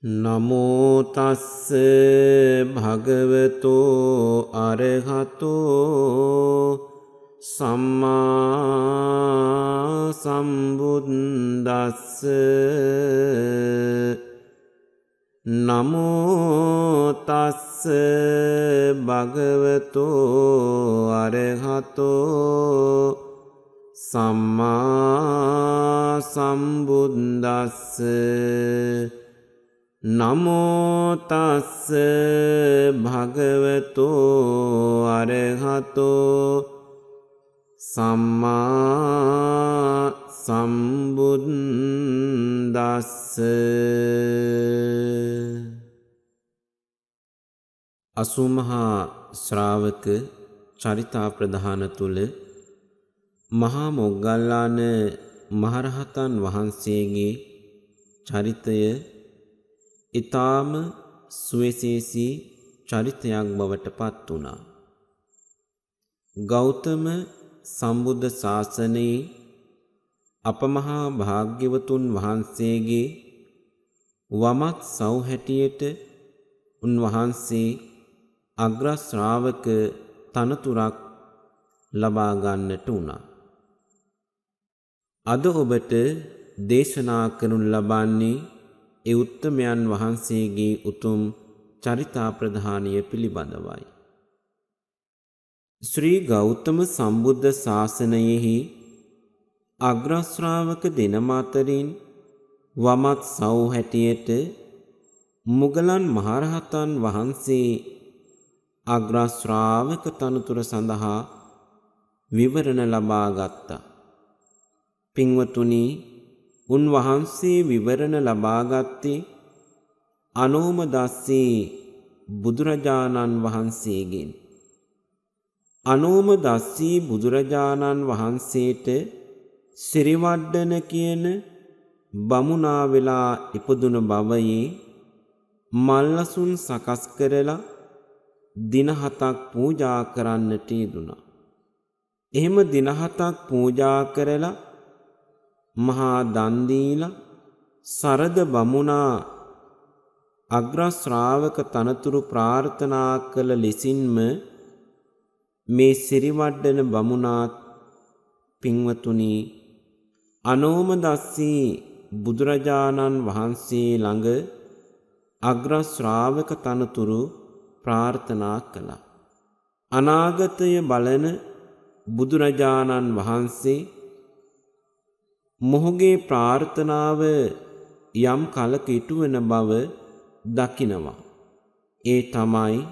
නමෝ තස්ස භගවතෝ අරහතෝ සම්මා සම්බුද්දස්ස නමෝ තස්ස භගවතෝ අරහතෝ සම්මා සම්බුද්දස්ස නමෝ තස්ස භගවතෝ අරහතෝ සම්මා සම්බුද්දස්ස. අසූමහා ශ්‍රාවක චරිතා ප්‍රධාන තුල මහා මොග්ගල්ලාන මහරහතන් වහන්සේගේ චරිතය ඊ타ම සුවිශේෂී චරිතයක් බවට පත් වුණා. ගෞතම සම්බුද්ධ ශාසනයේ අපමහා භාග්‍යවතුන් වහන්සේගේ වමත් සව් හැටියට උන්වහන්සේ අග්‍ර ශ්‍රාවක තනතුරක් ලබා ගන්නට වුණා. අද ඔබට දේශනා කරනු ලබන්නේ ඒ උත්තමයන් වහන්සේගේ උතුම් චරිතා ප්‍රධානිය පිළිබඳවයි. ශ්‍රී ගෞතම සම්බුද්ධ ශාසනයෙහි අග්‍ර ශ්‍රාවක දෙනම අතරින් වමත් සව් හැටියට මුගලන් මහරහතන් වහන්සේ අග්‍ර ශ්‍රාවක තනතුර සඳහා විවරණ ලබා ගත්තා. පින්වතුනි, උන්වහන්සේ විවරණ ලබාගත්තේ අනෝමදස්සී බුදුරජාණන් වහන්සේගෙන්. අනෝමදස්සී බුදුරජාණන් වහන්සේට සිරිවඩ්ඩන කියන බමුණා වෙලා ඉපදුන බවයේ මල්ලසුන් සකස් කරලා දින 7ක් පූජා කරන්නට යෙදුණා. එහෙම දින 7ක් පූජා කරලා මහා දන් දීලා සරද බමුණා අග්‍ර ශ්‍රාවක තනතුරු ප්‍රාර්ථනා කළ ලෙසින්ම මේ සිරිවඩ්ඩන බමුණාත් පින්වතුනි අනෝමදස්සී බුදුරජාණන් වහන්සේ ළඟ අග්‍ර ශ්‍රාවක තනතුරු ප්‍රාර්ථනා කළා. අනාගතය බලන බුදුරජාණන් වහන්සේ මොහුගේ ප්‍රාර්ථනාව යම් කලක ඉටුවන බව දකිනවා. ඒ තමයි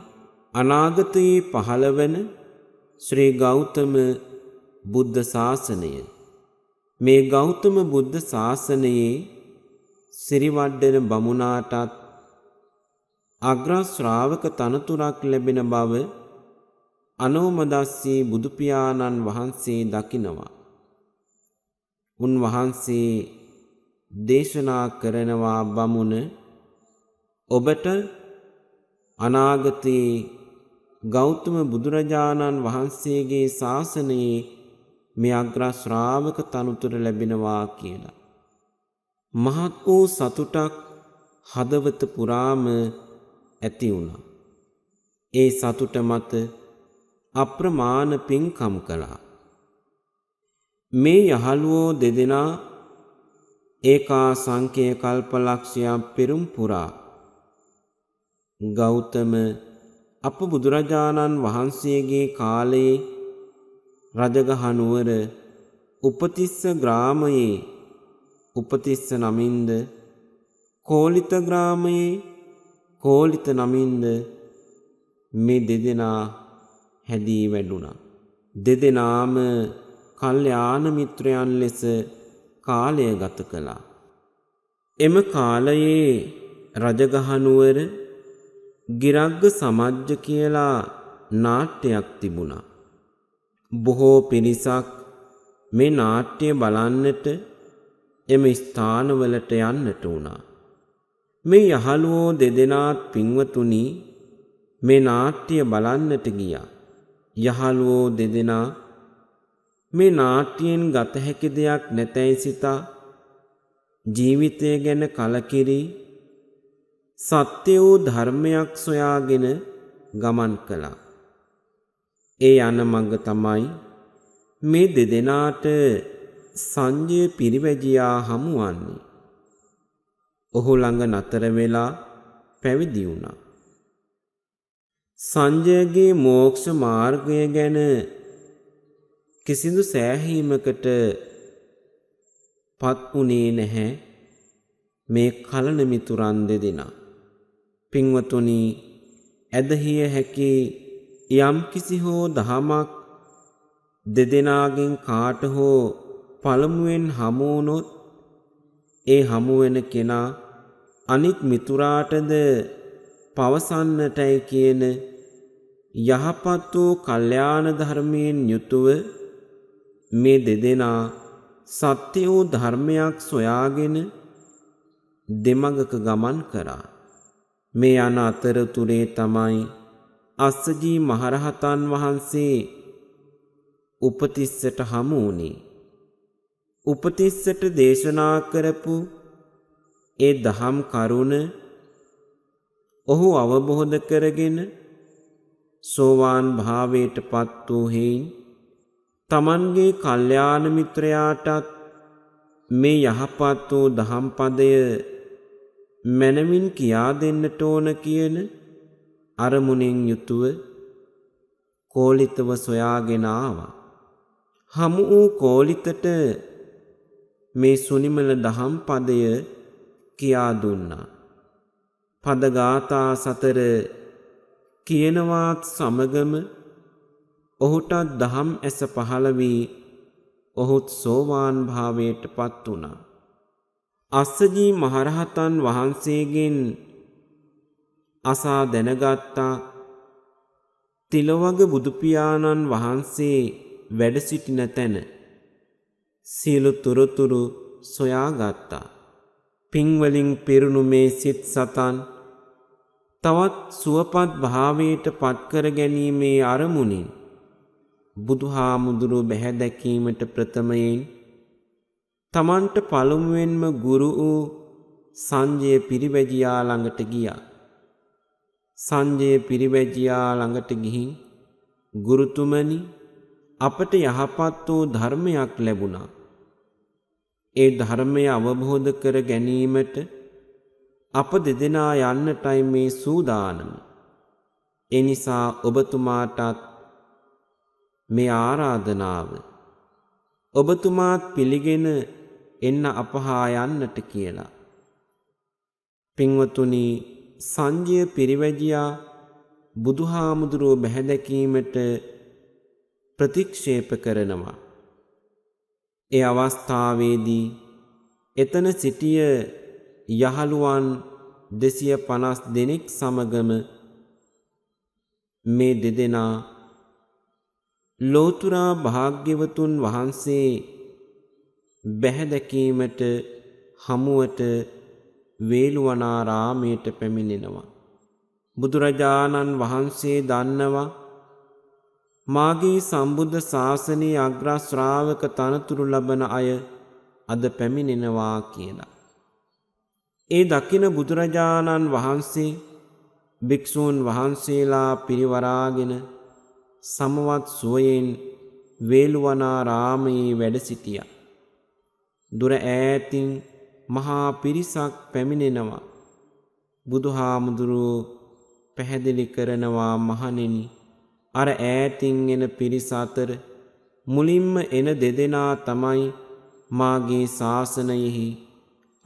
අනාගතයේ පහළවන ශ්‍රී ගෞතම බුද්ධ ශාසනය. මේ ගෞතම බුද්ධ ශාසනයේ සිරිවඩ්ඩන බමුණාටත් අග්‍ර ශ්‍රාවක තනතුරක් ලැබෙන බව අනෝමදස්සී බුදු පියාණන් වහන්සේ දකිනවා. උන්වහන්සේ දේශනා කරනවා, බමුණ, ඔබට අනාගතයේ ගෞතම බුදුරජාණන් වහන්සේගේ ශාසනයේ මේ අග්‍ර ශ්‍රාවක තනතුර ලැබෙනවා කියලා. මහත් වූ සතුටක් හදවත පුරාම ඇති වුණා. ඒ සතුට මත අප්‍රමාණ පින්කම් කළා. මේ යහළුවෝ දෙදෙනා ඒකා සංඛ්‍ය කල්පලක්ෂයක් පෙරම් පුරා ගෞතම අප බුදුරජාණන් වහන්සේගේ කාලයේ රජගහ නුවර උපතිස්ස ග්‍රාමයේ උපතිස්ස නමින්ද, කෝලිත ග්‍රාමයේ කෝලිත නමින්ද මේ දෙදෙනා හැදී වැඩුණා. දෙදෙනාම කල්යාණ මිත්‍රයන් ලෙස කාලය ගත කළා. එම කාලයේ රජගහ නුවර ගිරග්ග සමජ්ජ කියලා නාට්‍යයක් තිබුණා. බොහෝ පිරිසක් මේ නාට්‍ය බලන්නට එම ස්ථානවලට යන්නට වුණා. මේ යහළුවෝ දෙදෙනාත් පින්වතුනි මේ නාට්‍ය බලන්නට ගියා. යහළුවෝ දෙදෙනා මේ නාට්‍යයෙන් ගත හැකි දෙයක් නැතැයි සිතා ජීවිතය ගැන කලකිරී සත්‍ය වූ ධර්මයක් සොයාගෙන ගමන් කළා. ඒ යන මඟ තමයි මේ දෙදෙනාට සංජය පිරිවැජියා හමුවන්නේ. ඔහු ළඟ නතර වෙලා පැවිදි වුණා. සංජයගේ මෝක්ෂ මාර්ගය ගැන කිසිදු සෑහීමකට පත් වුණේ නැහැ මේ කලන මිතුරන් දෙදෙනා. පින්වතුනි, ඇදහිය හැකි යම් කිසි හෝ දහමක් දෙදෙනාගෙන් කාට හෝ පළමුවෙන් හමු වුණොත් ඒ හමු වෙන කෙනා අනිත් මිතුරාටද පවසන්නටයි කියන යහපත් වූ කල්යාණ ධර්මයෙන් යුතුව මේ දෙදෙනා සත්‍ය වූ ධර්මයක් සොයාගෙන දෙමඟක ගමන් කරා. මේ යන අතරතුරේ තමයි අස්සජී මහරහතන් වහන්සේ උපතිස්සට හමු වුණේ. උපතිස්සට දේශනා කරපු ඒ දහම් කරුණ ඔහු අවබෝධ කරගෙන සෝවාන් භාවයට පත් වූ හේයින් තමන්ගේ කල්යාණ මිත්‍රයාටත් මේ යහපත් වූ දහම් පදය මනමින් කියා දෙන්නට ඕන කියන අරමුණෙන් යුතුව කෝලිතව සොයාගෙන ආවා. හමු වූ කෝලිතට මේ සුනිමල දහම් පදය කියා දුන්නා. පදගාථා 4 කියනවාත් සමගම ඔහුටත් දහම් ඇස පහළ වී ඔහුත් සෝවාන් භාවයට පත් වුණා. අස්සජී මහරහතන් වහන්සේගෙන් අසා දැනගත්තා තිලවග බුදුපියාණන් වහන්සේ වැඩ සිටින තැන. සියලු තොරතුරු සොයාගත්තා. පින්වලින් පිරුණු මේ සිත් සතන් තවත් සුවපත් භාවයට පත්කර ගැනීමේ අරමුණින් බුදුහාමුදුරු බැහැ දැකීමට ප්‍රථමයෙන් තමන්ට පළමුවෙන්ම ගුරු වූ සංජය පිරිවැජියා ළඟට ගියා. සංජය පිරිවැජියා ළඟට ගිහින් ගුරුතුමනි, අපට යහපත් වූ ධර්මයක් ලැබුණා. ඒ ධර්මය අවබෝධ කර ගැනීමට අප දෙදෙනා යන්නටයි මේ සූදානම. ඒ නිසා ඔබතුමාටත් මේ ආරාධනාව. ඔබතුමාත් පිළිගෙන එන්න අපහා යන්නට කියලා. පින්වතුනි, සංජය පිරිවැජියා බුදුහාමුදුරුව බැහැ දැකීමට ප්‍රතික්ෂේප කරනවා. ඒ අවස්ථාවේදී එතන සිටිය යහළුවන් 250 දෙනෙක් සමගම මේ දෙදෙනා ලෝතුරා භාග්‍යවතුන් වහන්සේ බැහැ දැකීමට හමුවට වේළුවනාරාමයට පැමිණෙනවා. බුදුරජාණන් වහන්සේ දන්නවා මාගේ සම්බුද්ධ ශාසනයේ අග්‍ර ශ්‍රාවක තනතුරු ලබන අය අද පැමිණෙනවා කියලා. ඒ දකින බුදුරජාණන් වහන්සේ භික්ෂූන් වහන්සේලා පිරිවරාගෙන සමවත් සුවයෙන් වේළුවනාරාමයේ වැඩ සිටියා. දුර ඈතින් මහා පිරිසක් පැමිණෙනවා. බුදුහාමුදුරුවෝ පැහැදිලි කරනවා, මහණෙනි, අර ඈතින් එන පිරිස අතර මුලින්ම එන දෙදෙනා තමයි මාගේ ශාසනයෙහි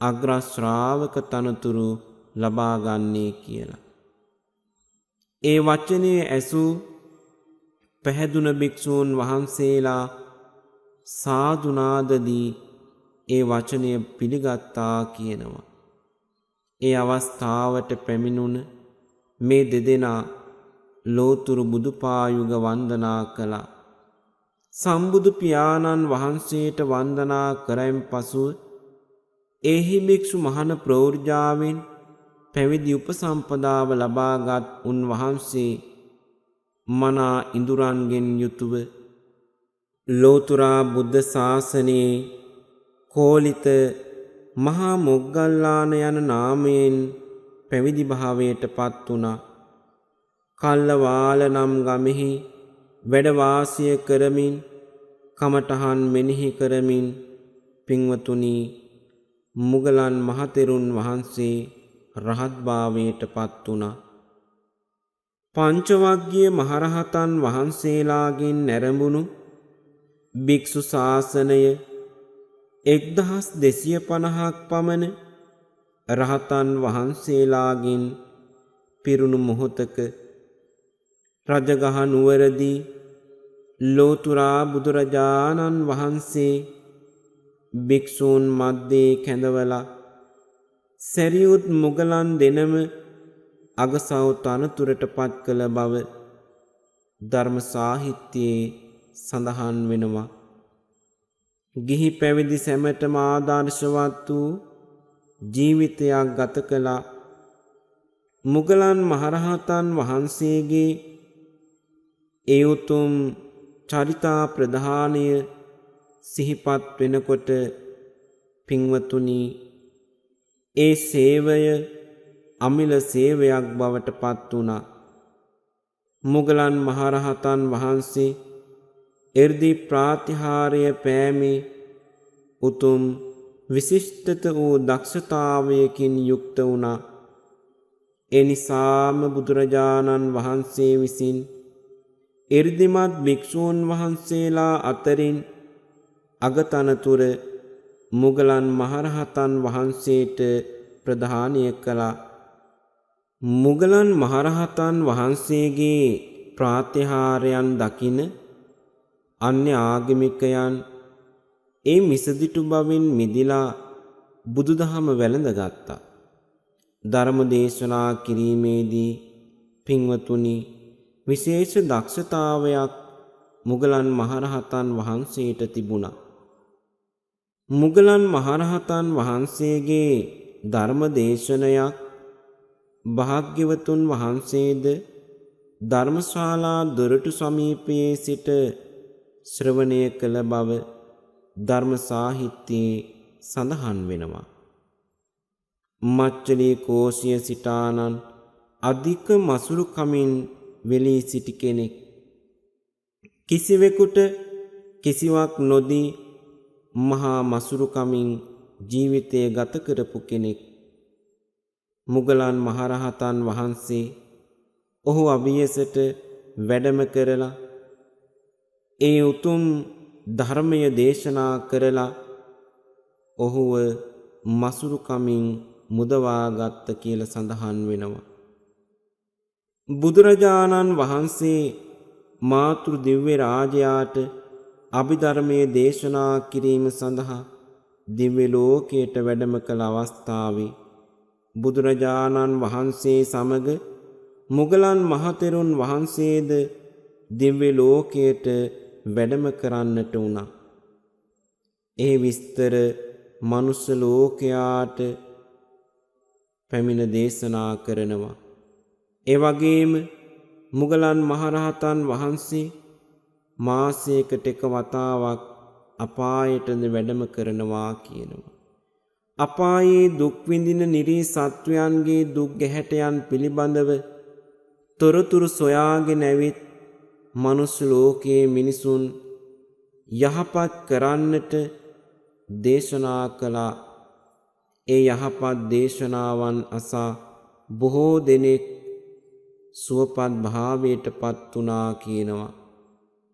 අග්‍ර ශ්‍රාවක තනතුරු ලබා ගන්නේ කියලා. ඒ වචනේ ඇසූ පැහැදුන භික්ෂූන් වහන්සේලා සාදුනාදදී ඒ වචනය පිළිගත්තා කියනවා. ඒ අවස්ථාවට පැමිණුණ මේ දෙදෙනා ලෝතුරු බුදුපායුග වන්දනා කළා. සම්බුදු පියාණන් වහන්සේට වන්දනා කරයින් පසුව එහි භික්ෂු මහණ ප්‍රෝර්ජාවෙන් පැවිදි උපසම්පදාව ලබාගත් උන්වහන්සේ මනා ඉඳුරන්ගෙන් යුතුව ලෝතුරා බුද්ධ ශාසනයේ කෝලිත මහා මොග්ගල්ලාන යන නාමයෙන් පැවිදි භාවයට පත් වුණා. කල්ලවාල නම් ගමෙහි වැඩ වාසය කරමින් කමඨහන් මෙනෙහි කරමින් පින්වතුනි මුගලන් මහතෙරුන් වහන්සේ රහත් භාවයට පත් වුණා. පංචවග්ගීය මහරහතන් වහන්සේලාගෙන් නැරඹුණු භික්ෂු ශාසනය 1250ක් පමණ රහතන් වහන්සේලාගෙන් පිරුණු මොහොතක රජගහ නුවරදී ලෝතුරා බුදුරජාණන් වහන්සේ භික්ෂූන් මැද්දේ කැඳවලා සැරියුත් මුගලන් දෙනම අගසව් තනතුරට පත් කළ බව ධර්ම සාහිත්‍යයේ සඳහන් වෙනවා. ගිහි පැවිදි සැමටම ආදර්ශවත් වූ ජීවිතයක් ගත කළා. මුගලන් මහරහතන් වහන්සේගේ ඒ උතුම් චරිතා ප්‍රධානය සිහිපත් වෙනකොට පින්වතුනි ඒ සේවය අමිල සේවයක් බවට පත් වුණා. මුගලන් මහරහතන් වහන්සේ එර්දි ප්‍රාතිහාර්ය පෑමේ උතුම් විශිෂ්ටත වූ දක්ෂතාවයකින් යුක්ත වුණා. ඒ නිසාම බුදුරජාණන් වහන්සේ විසින් එර්දිමත් භික්ෂූන් වහන්සේලා අතරින් අගතනතුර මුගලන් මහරහතන් වහන්සේට ප්‍රදානය කළා. මුගලන් මහරහතන් වහන්සේගේ ප්‍රාතිහාර්යයන් දකින අන්‍ය ආගමිකයන් ඒ මිසදිටු බවින් මිදිලා බුදුදහම වැළඳගත්තා. ධර්ම දේශනා කිරීමේදී පින්වතුනි විශේෂ දක්ෂතාවයක් මුගලන් මහරහතන් වහන්සේට තිබුණා. මුගලන් මහරහතන් වහන්සේගේ ධර්ම දේශනයක් භාග්‍යවතුන් වහන්සේද ධර්මශාලා දොරටු සමීපයේ සිට ශ්‍රවණය කළ බව ධර්ම සාහිත්‍යයේ සඳහන් වෙනවා. මච්චලී කෝසිය සිටානන් අධික මසුරු කමින් වෙලී සිටි කෙනෙක්. කිසිවෙකුට කිසිවක් නොදී මහා මසුරු කමින් ජීවිතය ගත කරපු කෙනෙක්. මුගලන් මහරහතන් වහන්සේ ඔහු අභියසට වැඩම කරලා ඒ උතුම් ධර්මය දේශනා කරලා ඔහුව මසුරු කමින් මුදවාගත්ත කියලා සඳහන් වෙනවා. බුදුරජාණන් වහන්සේ මාතෘ දිව්‍ය රාජයාට අභිධර්මයේ දේශනා කිරීම සඳහා දිව්‍ය ලෝකයට වැඩම කළ අවස්ථාවේ බුදුරජාණන් වහන්සේ සමග මුගලන් මහතෙරුන් වහන්සේද දිව්‍ය ලෝකයට වැඩම කරන්නට වුණා. ඒ විස්තර මනුස්ස ලෝකයාට පැමිණ දේශනා කරනවා. ඒ වගේම මුගලන් මහරහතන් වහන්සේ මාසයකට එක වතාවක් අපායටද වැඩම කරනවා කියනවා. අපායේ දුක් විඳින නිරී සත්වයන්ගේ දුක් ගැහැටයන් පිළිබඳව තොරතුරු සොයාගෙන ඇවිත් මනුස්ස ලෝකයේ මිනිසුන් යහපත් කරන්නට දේශනා කළා. ඒ යහපත් දේශනාවන් අසා බොහෝ දෙනෙක් සුවපත් භාවයට පත් වුණා කියනවා.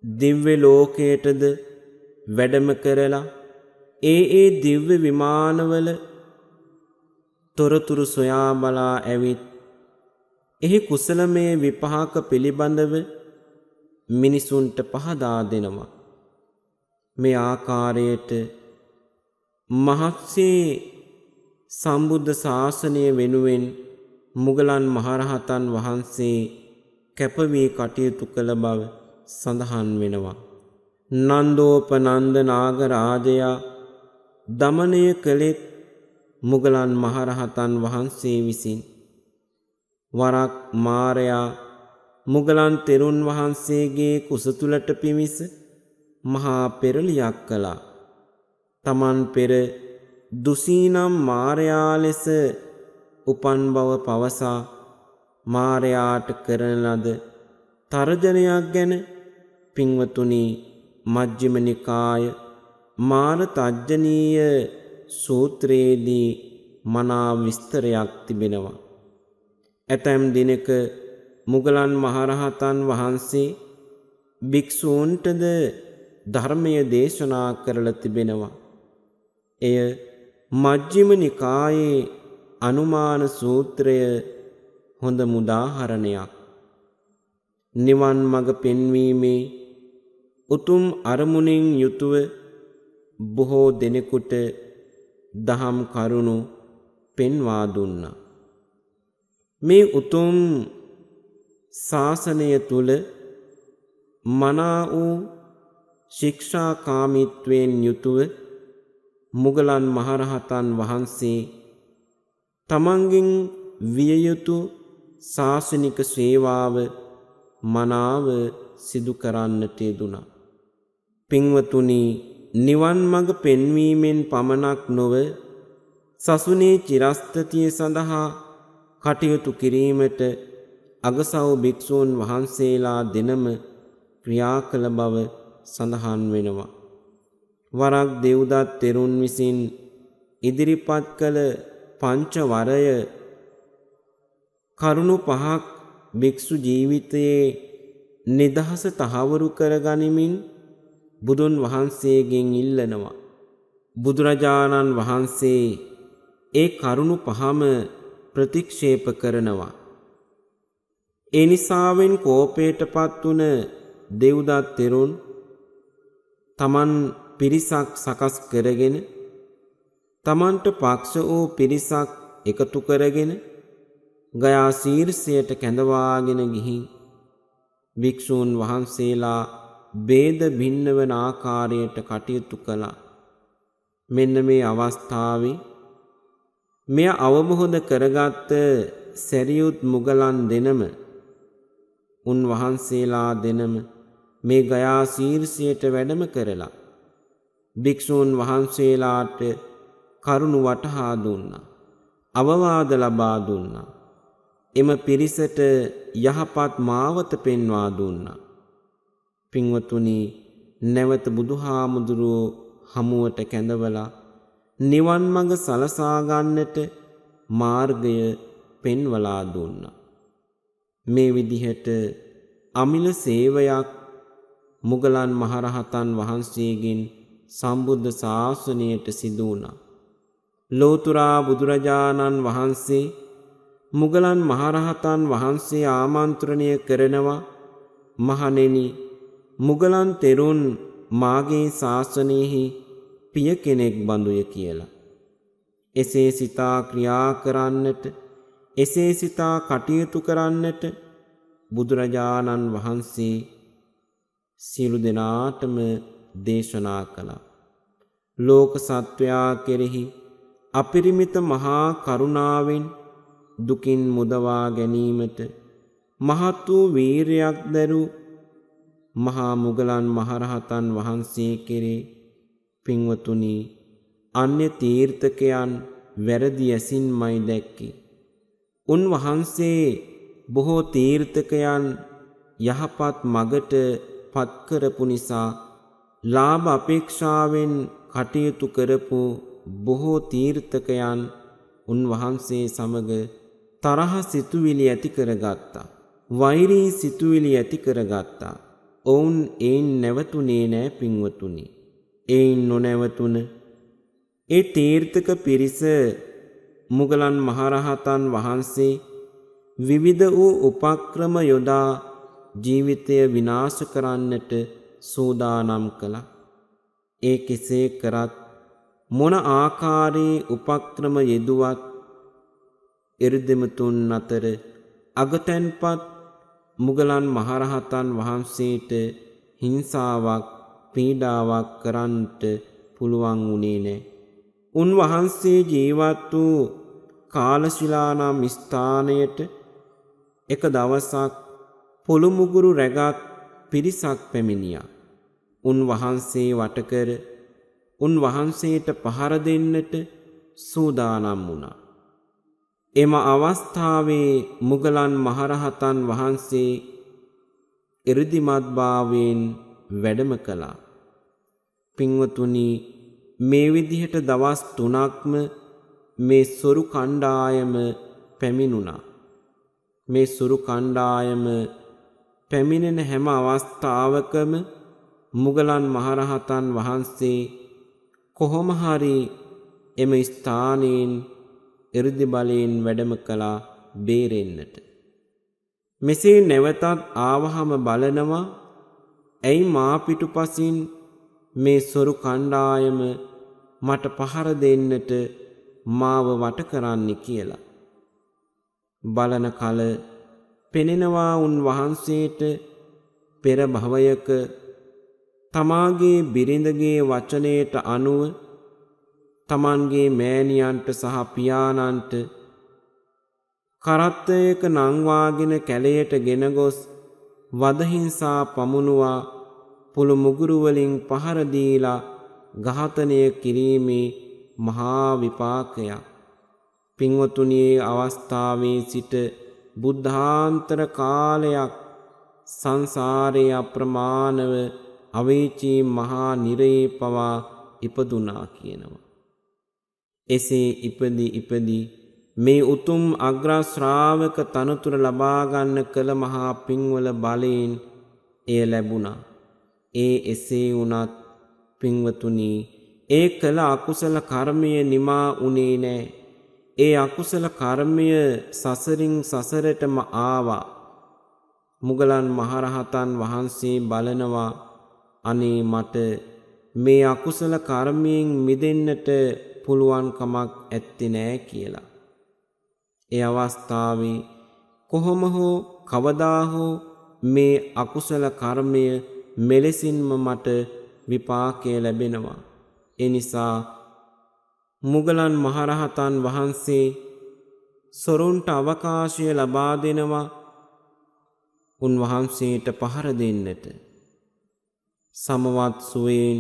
දිව්‍ය ලෝකයටද වැඩම කරලා ඒ දිව්‍ය විමානවල තොරතුරු සොයා බලා ඇවිත් එහි කුසලමය විපාක පිළිබඳව මිනිසුන්ට පහදා දෙනවා. මේ ආකාරයට මහත්සේ සම්බුද්ධ ශාසනය වෙනුවෙන් මුගලන් මහරහතන් වහන්සේ කැපවී කටයුතු කළ බව සඳහන් වෙනවා. නන්දෝපනන්ද නාගරාජයා දමනය කළෙත් මුගලන් මහරහතන් වහන්සේ විසින්. වරක් මාරයා මුගලන් තෙරුන් වහන්සේගේ කුස තුලට පිවිස මහා පෙරලියක් කළා. තමන් පෙර දුසීනම් මාරයා ලෙස උපන් බව පවසා මාරයාට කරන ලද තර්ජනයක් ගැන පින්වතුනි මජ්ක්‍ධිම නිකාය මාර තජ්ජනීය සූත්‍රයේදී මනා විස්තරයක් තිබෙනවා. ඇතැම් දිනක මුගලන් මහරහතන් වහන්සේ භික්ෂූන්ටද ධර්මය දේශනා කරලා තිබෙනවා. එය මජ්ක්‍ධිම නිකායේ අනුමාන සූත්‍රය හොඳ උදාහරණයක්. නිවන් මඟ පෙන්වීමේ උතුම් අරමුණින් යුතුව බොහෝ දෙනෙකුට දහම් කරුණු පෙන්වා දුන්නා. මේ උතුම් ශාසනය තුල මනා වූ ශික්ෂාකාමීත්වයෙන් යුතුව මුගලන් මහරහතන් වහන්සේ තමන්ගෙන් විය යුතු ශාසනික සේවාව මනාව සිදු කරන්නට යෙදුණා. පින්වතුනි, නිවන් මඟ පෙන්වීමෙන් පමණක් නොව සසුනේ චිරස්ථිතිය සඳහා කටයුතු කිරීමට අගසව් භික්ෂූන් වහන්සේලා දෙනම ක්‍රියා කළ බව සඳහන් වෙනවා. වරක් දෙව්දත් තෙරුන් විසින් ඉදිරිපත් කළ පංච වරය කරුණු පහක් භික්ෂු ජීවිතයේ නිදහස තහවුරු කර ගනිමින් බුදුන් වහන්සේගෙන් ඉල්ලනවා. බුදුරජාණන් වහන්සේ ඒ කරුණු පහම ප්‍රතික්ෂේප කරනවා. ඒ නිසාවෙන් කෝපයටපත් වුණ දෙව්දත් තෙරුන් තමන් පිරිසක් සකස් කරගෙන තමන්ට පක්ෂ වූ පිරිසක් එකතු කරගෙන ගයා ශීර්ෂයට කැඳවාගෙන ගිහින් භික්ෂූන් වහන්සේලා ભેද භින්න වන ආකාරයට කටයුතු කළා. මෙන්න මේ අවස්ථාවේ මෙය අවබෝධ කරගත් සැරියුත් මුගලන් දෙනම උන්වහන්සේලා දෙනම මේ ගයා ශීර්ෂයට වැඩම කරලා භික්ෂූන් වහන්සේලාට කරුණු වටහා දුන්නා. අවවාද ලබා දුන්නා. එම පිරිසට යහපත් මාවත පෙන්වා දුන්නා. පින්වතුනි, නැවත බුදුහාමුදුරුවෝ හමුවට කැඳවලා නිවන් මඟ සලසා ගන්නට මාර්ගය පෙන්වලා දුන්නා. මේ විදිහට අමිල සේවයක් මුගලන් මහරහතන් වහන්සේගෙන් සම්බුද්ධ ශාසනයට සිදු වුණා. ලෝතුරා බුදුරජාණන් වහන්සේ මුගලන් මහරහතන් වහන්සේ ආමන්ත්‍රණය කරනවා, මහණෙනි, මුගලන් තෙරුන් මාගේ ශාසනයෙහි පිය කෙනෙක් බඳුය කියලා. එසේ සිතා ක්‍රියා කරන්නට, එසේ සිතා කටයුතු කරන්නට බුදුරජාණන් වහන්සේ සියලු දෙනාටම දේශනා කළා. ලෝක සත්වයා කෙරෙහි අපරිමිත මහා කරුණාවෙන් දුකින් මුදවා ගැනීමට මහත් වූ වීරයක් දැරූ මහා මුගලන් මහරහතන් වහන්සේ කෙරේ පින්වතුනි, අන්‍ය තීර්ථකයන් වැරදි ඇසින්මයි දැක්කේ. උන්වහන්සේ බොහෝ තීර්ථකයන් යහපත් මගට පත් කරපු නිසා ලාභ අපේක්ෂාවෙන් කටයුතු කරපු බොහෝ තීර්ථකයන් උන්වහන්සේ සමග තරහ සිතුවිලි ඇති කරගත්තා. වෛරී සිතුවිලි ඇති කරගත්තා. ඔවුන් එයින් නැවතුනේ නෑ පින්වතුනි. එයින් නොනැවතුන ඒ තීර්ථක පිරිස මුගලන් මහරහතන් වහන්සේ විවිධ වූ උපක්‍රම යොදා ජීවිතය විනාශ කරන්නට සූදානම් කළා. ඒ කෙසේ කරත් මොන ආකාරයේ උපක්‍රම යෙදුවත් එරුදෙමතුන් අතර අගතැන්පත් මුගලන් මහරහතන් වහන්සේට හිංසාවක් පීඩාවක් කරන්නට පුළුවන් වුණේ නැහැ. උන්වහන්සේ ජීවත් වූ කාලශිලා නම් ස්ථානයට එක දවසක් පොළු මුගුරු රැගත් පිරිසක් පැමිණියා. උන්වහන්සේ වටකර උන්වහන්සේට පහර දෙන්නට සූදානම් වුණා. එම අවස්ථාවේ මුගලන් මහරහතන් වහන්සේ 이르දිමත්භාවයෙන් වැඩම කළා. පින්වතුනි, මේ විදිහට දවස් 3ක්ම මේ සොරු කණ්ඩායම පැමිණුණා. මේ සොරු කණ්ඩායම පැමිණෙන හැම අවස්ථාවකම මුගලන් මහරහතන් වහන්සේ කොහොම හරි එම ස්ථානයෙන් 이르දි බලයෙන් වැඩම කළා බේරෙන්නට. මෙසේ නැවතත් ආවහම බලනවා ඇයි මා පිටුපසින් මේ සොරු කණ්ඩායම මට පහර දෙන්නට මාව වට කරන්නේ කියලා. බලන කල පෙනෙනවා උන් වහන්සේට පෙර භවයක තමාගේ බිරිඳගේ වචනයට අනුව තමන්ගේ මෑණියන්ට සහ පියාණන්ට කරත්තයක නංවාගෙන කැලයට ගෙන ගොස් වදහිංසා පමුණුවා පුළු මුගුරු වලින් පහර දීලා ඝාතනය කිරීමේ මහා විපාකයක්. පින්වතුනි, අවස්ථාවේ සිට බුද්ධාන්තර කාලයක් සංසාරයේ අප්‍රමාණව අවේචී මහා නිරේ පවා ඉපදුනා කියනවා. එසේ ඉපදී මේ උතුම් අග්‍ර ශ්‍රාවක තනතුර ලබා ගන්න කළ මහා පින්වල බලයෙන් එය ලැබුණා. එසේ වුණත් පින්වතුනි, ඒ කළ අකුසල කර්මය නිමා උනේ නෑ. ඒ අකුසල කර්මය සසරින් සසරටම ආවා. මුගලන් මහරහතන් වහන්සේ බලනවා අනේ මට මේ අකුසල කර්මයෙන් මිදෙන්නට පුළුවන් කමක් ඇත්තේ නෑ කියලා. ඒ අවස්ථාවේ කොහොම හෝ කවදා හෝ මේ අකුසල කර්මය මෙලෙසින්ම මට විපාකය ලැබෙනවා. ඒ නිසා මුගලන් මහරහතන් වහන්සේ සොරුන්ට අවකාශය ලබා දෙනවා උන්වහන්සේට පහර දෙන්නට. සමවත් සුවයෙන්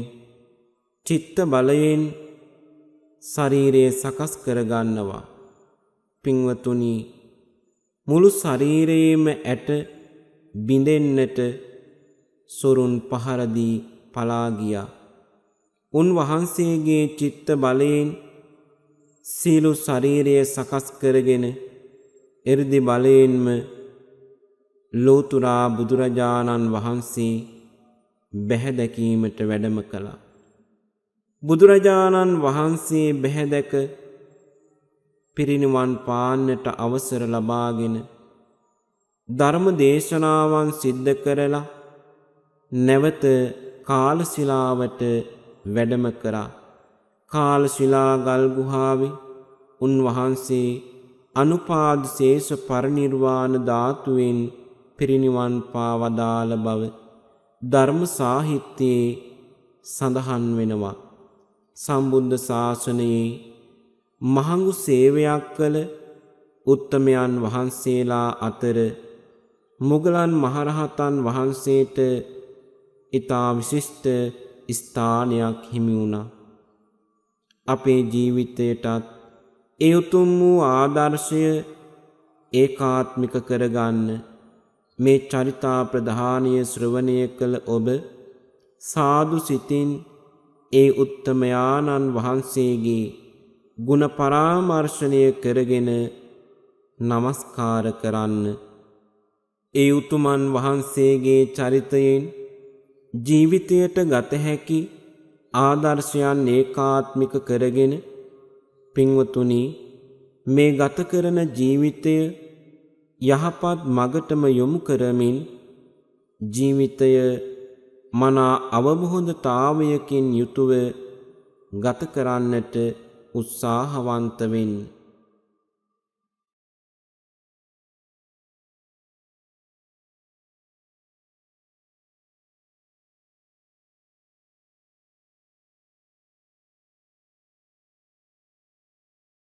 චිත්ත බලයෙන් ශරීරය සකස් කරගන්නවා. පින්වතුනි, මුළු ශරීරයේම ඇට බිඳෙන්නට සොරුන් පහර දී පලා ගියා. උන්වහන්සේගේ චිත්ත බලයෙන් සීළු ශරීරය සකස් කරගෙන 이르දි බලයෙන්ම ලෝතුරා බුදුරජාණන් වහන්සේ බැහැදැකීමට වැඩම කළා. බුදුරජාණන් වහන්සේ බැහැදැක පිරිනිවන් පාන්නට අවසර ලබාගෙන ධර්ම දේශනාවන් සිද්ධ කරලා නැවත කාලශිලාවට වැඩම කරා. කාලශිලා ගල් ගුහාවේ උන්වහන්සේ අනුපාදිශේෂ පරිනිර්වාණ ධාතුවෙන් පිරිනිවන් පා වදාළ බව ධර්ම සාහිත්‍යයේ සඳහන් වෙනවා. සම්බුද්ධ ශාසනයේ මහඟු සේවයක් කළ උත්තමයන් වහන්සේලා අතර මුගලන් මහරහතන් වහන්සේට ඊතා විශිෂ්ට ස්ථානයක් හිමි වුණා. අපේ ජීවිතයටත් ඒ උතුම් වූ ආදර්ශය ඒකාත්මික කරගන්න මේ චරිතා ප්‍රධානීය ශ්‍රවණය කළ ඔබ සාදු සිතින් ඒ උත්තමයාණන් වහන්සේගේ ගුණ පරාමර්ශනය කරගෙන නමස්කාර කරන්න. ඒ උතුමන් වහන්සේගේ චරිතයෙන් ජීවිතයට ගත හැකි ආදර්ශයන් ඒකාත්මික කරගෙන පින්වතුනි, මේ ගත කරන ජීවිතය යහපත් මගටම යොමු කරමින් ජීවිතය මනා අවබෝධතාවයකින් යුතුව ගත කරන්නට උත්සාහවන්ත වෙන්න.